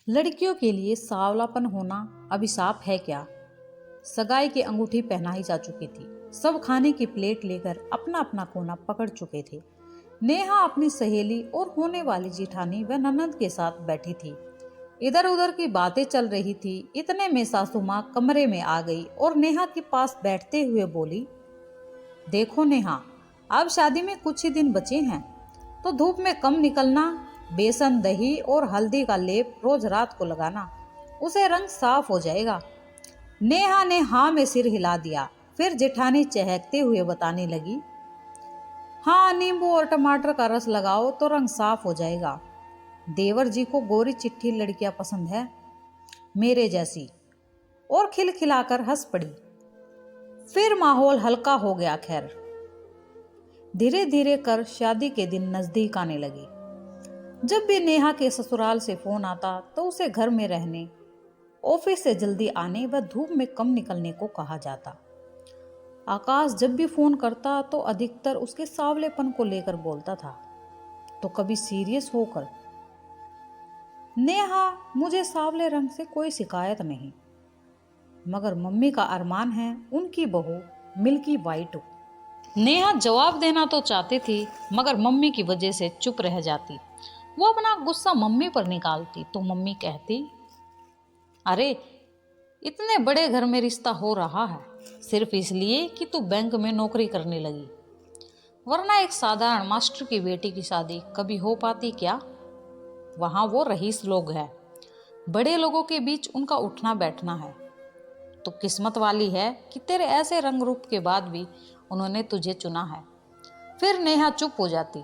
लड़कियों के लिए सांवलापन होना अभिशाप है क्या? सगाई की अंगूठी पहनाई जा चुकी थी। सब खाने की प्लेट लेकर अपना अपना कोना पकड़ चुके थे। नेहा अपनी सहेली और होने वाली जिठानी व ननद के साथ बैठी थी। इधर उधर की बातें चल रही थी। इतने में सासू माँ कमरे में आ गई और नेहा के पास बैठते हुए बोली, देखो नेहा, अब शादी में कुछ ही दिन बचे हैं, तो धूप में कम निकलना। बेसन, दही और हल्दी का लेप रोज रात को लगाना, उसे रंग साफ हो जाएगा। नेहा ने हाँ में सिर हिला दिया। फिर जेठानी चहकते हुए बताने लगी, हाँ, नींबू और टमाटर का रस लगाओ तो रंग साफ हो जाएगा। देवर जी को गोरी चिट्ठी लड़कियां पसंद है, मेरे जैसी। और खिलखिलाकर हंस पड़ी। फिर माहौल हल्का हो गया। खैर, धीरे धीरे कर शादी के दिन नजदीक आने लगे। जब भी नेहा के ससुराल से फोन आता तो उसे घर में रहने, ऑफिस से जल्दी आने व धूप में कम निकलने को कहा जाता। आकाश जब भी फोन करता तो अधिकतर उसके सांवलेपन को लेकर बोलता था, तो कभी सीरियस होकर, नेहा, मुझे सांवले रंग से कोई शिकायत नहीं, मगर मम्मी का अरमान है उनकी बहू मिल्की वाइट हो। नेहा जवाब देना तो चाहती थी, मगर मम्मी की वजह से चुप रह जाती। वो अपना गुस्सा मम्मी पर निकालती तो मम्मी कहती, अरे, इतने बड़े घर में रिश्ता हो रहा है सिर्फ इसलिए कि तू बैंक में नौकरी करने लगी, वरना एक साधारण मास्टर की बेटी की शादी कभी हो पाती क्या? वहाँ वो रईस लोग हैं, बड़े लोगों के बीच उनका उठना बैठना है। तो किस्मत वाली है कि तेरे ऐसे रंग रूप के बाद भी उन्होंने तुझे चुना है। फिर नेहा चुप हो जाती।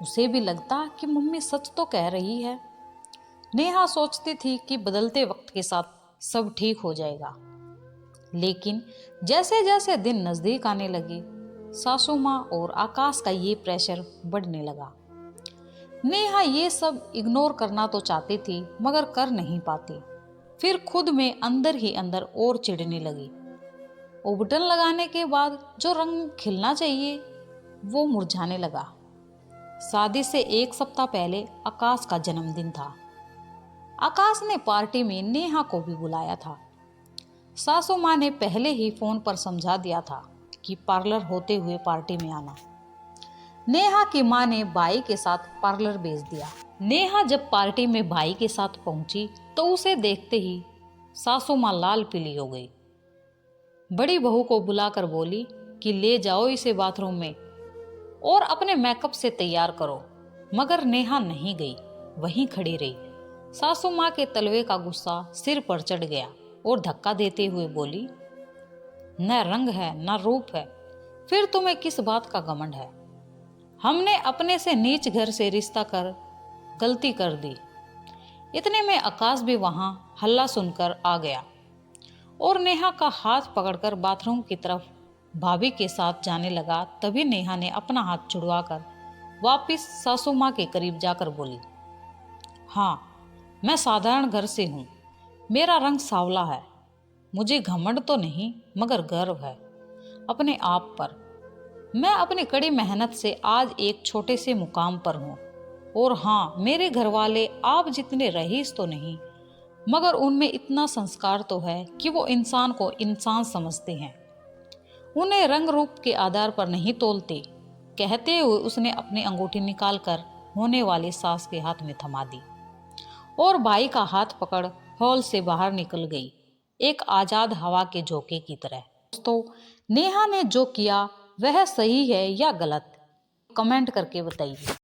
उसे भी लगता कि मम्मी सच तो कह रही है। नेहा सोचती थी कि बदलते वक्त के साथ सब ठीक हो जाएगा, लेकिन जैसे जैसे दिन नजदीक आने लगे, सासू माँ और आकाश का ये प्रेशर बढ़ने लगा। नेहा ये सब इग्नोर करना तो चाहती थी, मगर कर नहीं पाती। फिर खुद में अंदर ही अंदर और चिढ़ने लगी। उबटन लगाने के बाद जो रंग खिलना चाहिए वो मुरझाने लगा। शादी से एक सप्ताह पहले आकाश का जन्मदिन था। आकाश ने पार्टी में नेहा को भी बुलाया था। सासू माँ ने पहले ही फोन पर समझा दिया था कि पार्लर होते हुए पार्टी में आना। नेहा की माँ ने भाई के साथ पार्लर भेज दिया। नेहा जब पार्टी में भाई के साथ पहुंची तो उसे देखते ही सासू माँ लाल पीली हो गई। बड़ी बहू को बुलाकर बोली कि ले जाओ इसे बाथरूम में और अपने मेकअप से तैयार करो, मगर नेहा नहीं गई, वहीं खड़ी रही। सासू माँ के तलवे का गुस्सा सिर पर चढ़ गया और धक्का देते हुए बोली, न रंग है न रूप है, फिर तुम्हें किस बात का घमंड है? हमने अपने से नीच घर से रिश्ता कर गलती कर दी। इतने में आकाश भी वहां हल्ला सुनकर आ गया और नेहा का हाथ पकड़कर बाथरूम की तरफ भाभी के साथ जाने लगा। तभी नेहा ने अपना हाथ छुड़वाकर वापिस सासू माँ के करीब जाकर बोली, हाँ, मैं साधारण घर से हूँ, मेरा रंग सांवला है, मुझे घमंड तो नहीं मगर गर्व है अपने आप पर। मैं अपनी कड़ी मेहनत से आज एक छोटे से मुकाम पर हूँ। और हाँ, मेरे घर वाले आप जितने रईस तो नहीं, मगर उनमें इतना संस्कार तो है कि वो इंसान को इंसान समझते हैं, उन्हें रंग रूप के आधार पर नहीं तोलते। कहते हुए उसने अपनी अंगूठी निकालकर होने वाली सास के हाथ में थमा दी और भाई का हाथ पकड़ हॉल से बाहर निकल गई, एक आजाद हवा के झोंके की तरह। दोस्तों, नेहा ने जो किया वह सही है या गलत, कमेंट करके बताइए।